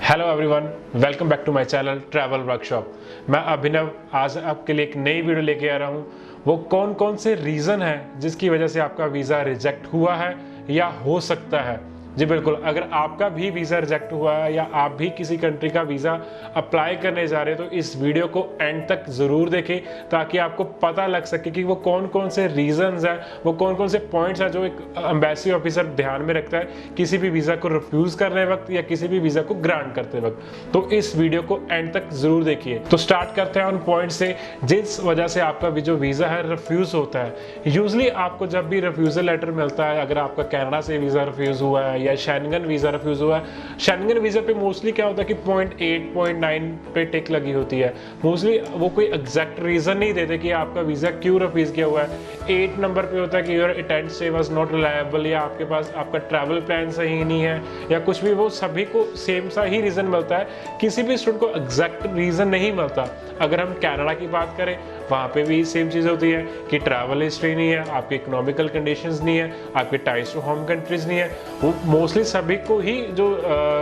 Hello everyone, welcome back to my channel travel workshop. मैं अभिनव आज आपके लिए एक नई वीडियो लेके आ रहा हूँ। वो कौन कौन से रीज़न हैं जिसकी वजह से आपका वीज़ा रिजेक्ट हुआ है या हो सकता है। जी बिल्कुल, अगर आपका भी वीज़ा रिजेक्ट हुआ है या आप भी किसी कंट्री का वीज़ा अप्लाई करने जा रहे हैं तो इस वीडियो को एंड तक ज़रूर देखें ताकि आपको पता लग सके कि वो कौन कौन से रीज़न्स हैं, वो कौन कौन से पॉइंट्स हैं जो एक एम्बेसी ऑफिसर ध्यान में रखता है किसी भी वीज़ा को रिफ्यूज़ करने वक्त या किसी भी वीज़ा को ग्रांट करते वक्त। तो इस वीडियो को एंड तक ज़रूर देखिए। तो स्टार्ट करते हैं उन पॉइंट से जिस वजह से आपका जो वीज़ा है रिफ्यूज़ होता है। यूजली आपको जब भी रिफ्यूज़ल लेटर मिलता है, अगर आपका कनाडा से वीज़ा रिफ्यूज़ हुआ है या शेंगन वीज़ा रिफ्यूज़ हुआ है, शेंगन वीज़ा पे मोस्टली क्या होता है कि 0.8 0.9 पे टिक लगी होती है। मोस्टली वो कोई एग्जैक्ट रीज़न नहीं देते कि आपका वीज़ा क्यों रिफ्यूज़ किया हुआ है। 8 नंबर पे होता है कि your attend stay was not reliable, या आपके पास आपका ट्रैवल प्लान सही नहीं है या कुछ भी। वो सभी को सेम सा ही रीज़न मिलता है, किसी भी स्टूडेंट को एग्जैक्ट रीज़न नहीं मिलता। अगर हम कनाडा की बात करें, वहाँ पे भी सेम चीज़ होती है कि ट्रैवल हिस्ट्री नहीं है, आपकी इकोनॉमिकल कंडीशंस नहीं है, आपके टाइज टू होम कंट्रीज नहीं है। वो मोस्टली सभी को ही जो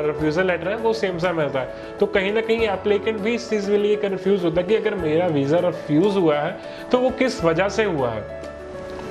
रिफ्यूज़ल लेटर है वो सेम सा मिलता है। तो कहीं ना कहीं एप्लीकेंट भी इस चीज़ के लिए कन्फ्यूज होता है कि अगर मेरा वीज़ा रिफ्यूज़ हुआ है तो वो किस वजह से हुआ है।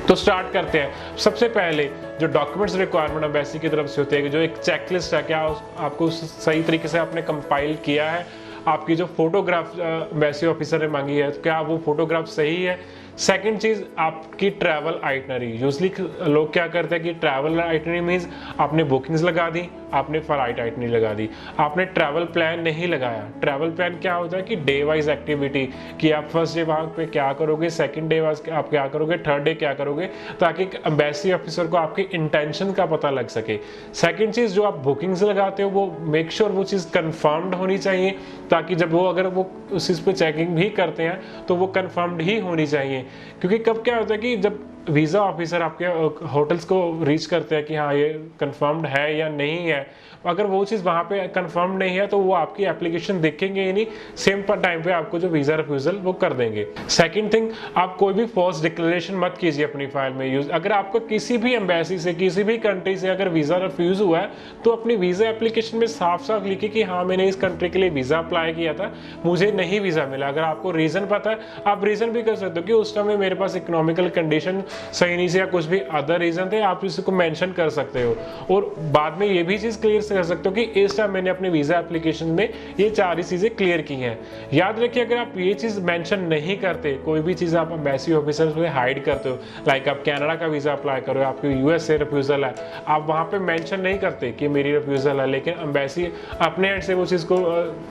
तो स्टार्ट करते हैं। सबसे पहले जो डॉक्यूमेंट्स रिक्वायरमेंट एम्बेसी की तरफ से होती है, जो एक चेकलिस्ट है, क्या आपको सही तरीके से आपने कंपाइल किया है, आपकी जो फोटोग्राफ एम्बेसी ऑफिसर ने मांगी है तो क्या वो फोटोग्राफ सही है। सेकंड चीज़ आपकी ट्रैवल आइटनरी। यूजली लोग क्या करते हैं कि ट्रैवल आइटनरी मीन्स आपने बुकिंग्स लगा दी, आपने फ्लाइट आइटनरी लगा दी, आपने ट्रैवल प्लान नहीं लगाया। ट्रैवल प्लान क्या होता है कि डे वाइज एक्टिविटी, कि आप फर्स्ट डे वहाँ पे क्या करोगे, सेकंड डे वाइज आप क्या करोगे, थर्ड डे क्या करोगे, ताकि एम्बेसी ऑफिसर को आपकी इंटेंशन का पता लग सके। सेकंड चीज़ जो आप बुकिंग्स लगाते हो वो मेक श्योर वो चीज़ कन्फर्म्ड होनी चाहिए, ताकि जब वो अगर वो उस चीज़ पे चेकिंग भी करते हैं तो वो कन्फर्म्ड ही होनी चाहिए। क्योंकि कब क्या होता है कि जब वीज़ा ऑफिसर आपके होटल्स को रीच करते हैं कि हाँ ये कंफर्म्ड है या नहीं है, अगर वो चीज़ वहाँ पे कंफर्म नहीं है तो वो आपकी एप्लीकेशन देखेंगे ही नहीं, सेम टाइम पे आपको जो वीज़ा रिफ्यूज़ल वो कर देंगे। सेकंड थिंग, आप कोई भी फॉल्स डिक्लेरेशन मत कीजिए अपनी फाइल में यूज। अगर आपको किसी भी एम्बेसी से किसी भी कंट्री से अगर वीज़ा रिफ्यूज़ हुआ है तो अपनी वीज़ा एप्लीकेशन में साफ साफ लिखिए कि हाँ मैंने इस कंट्री के लिए वीज़ा अप्लाई किया था, मुझे नहीं वीज़ा मिला। अगर आपको रीज़न पता है आप रीज़न भी कर सकते हो कि उस टाइम में मेरे पास इकोनॉमिकल कंडीशन सही नहीं से या कुछ भी अदर रीज़न थे, आप इसको मेंशन कर सकते हो। और बाद में ये भी चीज़ क्लियर कर सकते हो कि इस टाइम मैंने अपने वीज़ा एप्लीकेशन में ये चार चीज़ें क्लियर की हैं। याद रखिए, अगर आप ये चीज़ मेंशन नहीं करते, कोई भी चीज़ आप एम्बेसी ऑफिसर से हाइड करते हो, लाइक आप कनाडा का वीज़ा अप्लाई करो, आपकी यूएस से रिफ्यूज़ल है, आप वहाँ पे मेंशन नहीं करते कि मेरी रिफ्यूज़ल है, लेकिन एम्बेसी अपने एंड से वो चीज़ को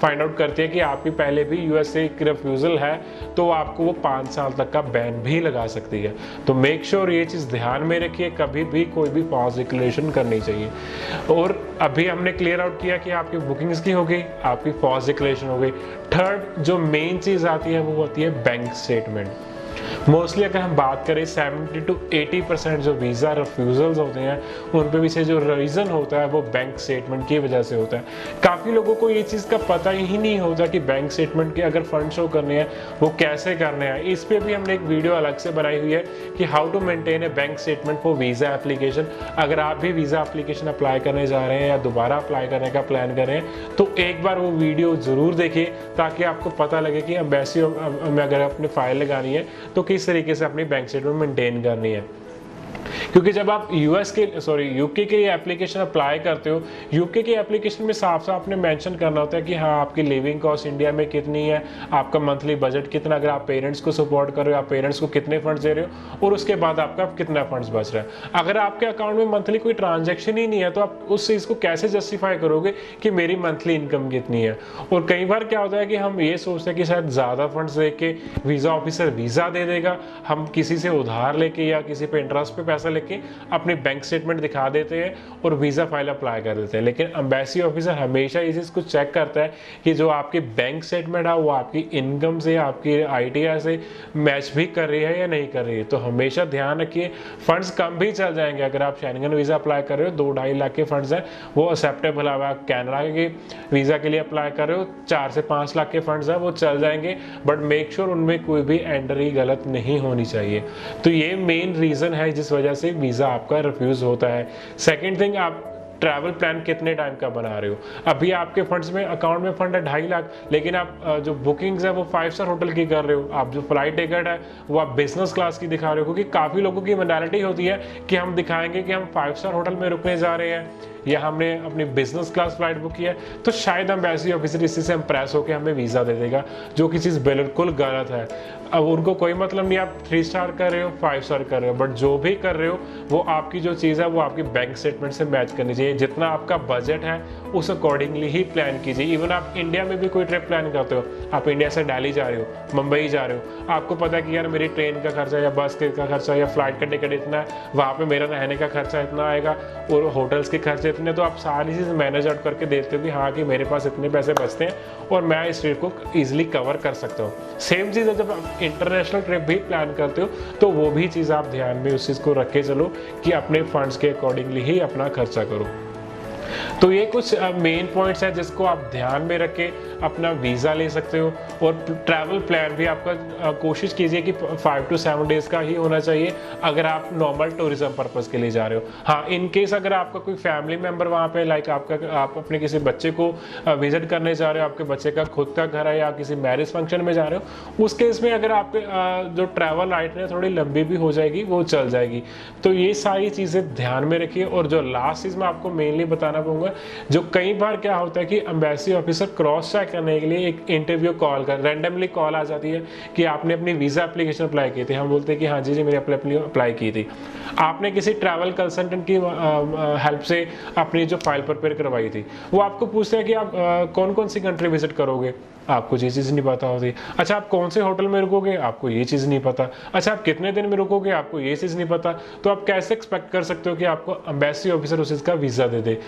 फाइंड आउट करती है कि आपकी पहले भी यूएस से रिफ्यूज़ल है, तो आपको वो 5 साल तक का बैन भी लगा सकती है। तो मेक श्योर ये चीज़ ध्यान में रखिए, कभी भी कोई भी फॉल्स डिक्लेरेशन करनी चाहिए। और अभी हमने क्लियर आउट किया कि आपकी बुकिंग्स की हो गई, आपकी फॉल्स डिक्लेरेशन हो गई। थर्ड जो मेन चीज़ आती है वो होती है बैंक स्टेटमेंट। मोस्टली अगर हम बात करें 70 to 80% जो वीज़ा रिफ्यूज़ल्स होते हैं उन पे पीछे जो रीज़न होता है वो बैंक स्टेटमेंट की वजह से होता है। काफ़ी लोगों को ये चीज़ का पता ही नहीं होता कि बैंक स्टेटमेंट के अगर फंड शो करने हैं वो कैसे करने हैं। इस पे भी हमने एक वीडियो अलग से बनाई हुई है कि how to maintain a bank statement for visa application. अगर आप भी वीज़ा एप्लीकेशन अप्लाई करने जा रहे हैं या दोबारा अप्लाई करने का प्लान कर रहे हैं तो एक बार वो वीडियो ज़रूर देखिए, ताकि आपको पता लगे कि एम्बेसी में अगर अपनी फाइल लगानी है तो किस तरीके से अपनी बैंक स्टेटमेंट मेंटेन करनी है। क्योंकि जब आप यूके के लिए एप्लीकेशन अप्लाई करते हो, यूके की एप्लीकेशन में साफ साफ आपने मेंशन करना होता है कि हाँ आपकी लिविंग कॉस्ट इंडिया में कितनी है, आपका मंथली बजट कितना, अगर आप पेरेंट्स को सपोर्ट कर रहे हो आप पेरेंट्स को कितने फंड्स दे रहे हो, और उसके बाद आपका कितना फंड्स बच रहा है। अगर आपके अकाउंट में मंथली कोई ट्रांजेक्शन ही नहीं है तो आप उस चीज़ को कैसे जस्टिफाई करोगे कि मेरी मंथली इनकम कितनी है। और कई बार क्या होता है कि हम ये सोचते हैं कि शायद ज़्यादा फंड्स दे के वीज़ा ऑफिसर वीज़ा दे देगा, हम किसी से उधार लेके या किसी पे इंटरेस्ट पे पैसा लेके अपनी बैंक स्टेटमेंट दिखा देते हैं और वीज़ा फाइल अप्लाई कर देते हैं। लेकिन एम्बेसी ऑफिसर हमेशा इस चीज़ को चेक करता है कि जो आपकी बैंक स्टेटमेंट है वो आपकी इनकम से, आपकी आईटीआर से मैच भी कर रही है या नहीं कर रही है। तो हमेशा ध्यान रखिए, फंड्स कम भी चल जाएंगे। अगर आप शेंगन वीज़ा अप्लाई कर रहे हो 2-2.5 लाख के फंड्स हैं वो एक्सेप्टेबल है। आप कनाडा के वीज़ा के लिए अप्लाई कर रहे हो 4 से 5 लाख के फंड्स हैं वो चल जाएंगे, बट मेक श्योर उनमें कोई भी एंट्री गलत नहीं होनी चाहिए। तो ये मेन रीज़न है जिस वजह से वीज़ा आपका रिफ्यूज़ होता है। सेकेंड थिंग, आप ट्रैवल प्लान कितने टाइम का बना रहे हो। अभी आपके फंड्स में, अकाउंट में फंड है 2.5 लाख, लेकिन आप जो बुकिंग्स है वो 5 स्टार होटल की कर रहे हो, आप जो फ्लाइट टिकट है वो आप बिजनेस क्लास की दिखा रहे हो, क्योंकि काफ़ी लोगों की मेंटालिटी होती है कि हम दिखाएंगे कि हम 5 स्टार होटल में रुकने जा रहे हैं या हमने अपनी बिजनेस क्लास फ्लाइट बुक की है, तो शायद एम्बेसी ऑफिसर इसी से इम्प्रेस होकर हमें वीज़ा दे देगा, जो कि चीज़ बिल्कुल गलत है। अब उनको कोई मतलब नहीं आप 3 स्टार कर रहे हो 5 स्टार कर रहे हो, बट जो भी कर रहे हो वो आपकी जो चीज़ है वो आपकी बैंक स्टेटमेंट से मैच करनी चाहिए। जितना आपका बजट है उस अकॉर्डिंगली ही प्लान कीजिए। इवन आप इंडिया में भी कोई ट्रिप प्लान करते हो, आप इंडिया से दिल्ली जा रहे हो, मुंबई जा रहे हो, आपको पता है कि यार मेरी ट्रेन का खर्चा या बस का खर्चा या फ्लाइट का टिकट इतना है, वहाँ पे मेरा रहने का खर्चा इतना आएगा और होटल्स के खर्चे इतने, तो आप सारी चीज़ मैनेज आउट करके देखते हो कि हाँ कि मेरे पास इतने पैसे बचते हैं और मैं इस ट्रिप को ईजिली कवर कर सकता हूँ। सेम चीज़ है जब आप इंटरनेशनल ट्रिप भी प्लान करते हो तो वो भी चीज़ आप ध्यान में उस चीज़ को रख के चलो कि अपने फंड्स के अकॉर्डिंगली ही अपना खर्चा करो। तो ये कुछ मेन पॉइंट्स हैं जिसको आप ध्यान में रख के अपना वीज़ा ले सकते हो। और ट्रैवल प्लान भी आपका कोशिश कीजिए कि 5 to 7 डेज़ का ही होना चाहिए अगर आप नॉर्मल टूरिज्म पर्पज़ के लिए जा रहे हो। हाँ, इन केस अगर आपका कोई फैमिली मेम्बर वहाँ पे लाइक आप अपने किसी बच्चे को विजिट करने जा रहे हो, आपके बच्चे का खुद का घर है या किसी मैरिज फंक्शन में जा रहे हो, उस केस में अगर आपके जो ट्रैवल आइटनरी थोड़ी लंबी भी हो जाएगी वो चल जाएगी। तो ये सारी चीज़ें ध्यान में रखिए। और जो लास्ट चीज़ मैं आपको मेनली बताना पाऊंगा, जो कई बार क्या होता है कि एम्बेसी ऑफिसर क्रॉस चेक करने के लिए एक इंटरव्यू कॉल कर रैंडमली कॉल आ जाती है कि आपने अपनी वीज़ा एप्लीकेशन अप्लाई की थी। हम बोलते हैं कि हाँ जी मैंने अप्लाई की थी। आपने किसी ट्रैवल कंसल्टेंट की हेल्प से अपनी जो फाइल प्रिपेयर करवाई थी, वो आपको पूछते हैं कि आप कौन कौन सी कंट्री विजिट करोगे, आपको ये चीज़ नहीं पता होती। अच्छा, आप कौन से होटल में रुकोगे, आपको ये चीज़ नहीं पता। अच्छा, आप कितने दिन में रुकोगे, आपको ये चीज़ नहीं पता। तो आप कैसे एक्सपेक्ट कर सकते हो कि आपको एम्बेसी ऑफिसर उस चीज़ का वीज़ा दे दे।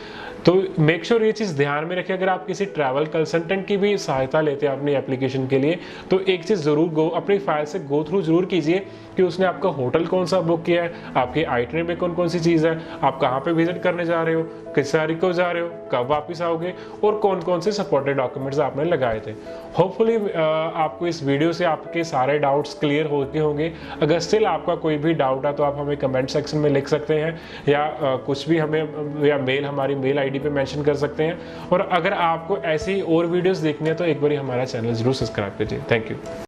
तो मेक श्योर ये चीज़ ध्यान में रखिए। अगर आप किसी ट्रैवल कंसल्टेंट की भी सहायता लेते हैं अपनी एप्लीकेशन के लिए, तो एक चीज़ ज़रूर अपनी फाइल से गो थ्रू जरूर कीजिए कि उसने आपका होटल कौन सा बुक किया है, आपकी आइटनरी में कौन कौन सी चीज़ है, आप कहाँ पे विजिट करने जा रहे हो, किस तारीख को जा रहे हो, कब वापस आओगे और कौन कौन से सपोर्टेड डॉक्यूमेंट्स आपने लगाए थे। होपफुली आपको इस वीडियो से आपके सारे डाउट्स क्लियर होते होंगे। अगर स्टिल आपका कोई भी डाउट है तो आप हमें कमेंट सेक्शन में लिख सकते हैं या कुछ भी हमें या हमारी मेल आईडी पे मेंशन कर सकते हैं। और अगर आपको ऐसी और वीडियोस देखनी है तो एक बार हमारा चैनल जरूर सब्सक्राइब कीजिए। Thank you.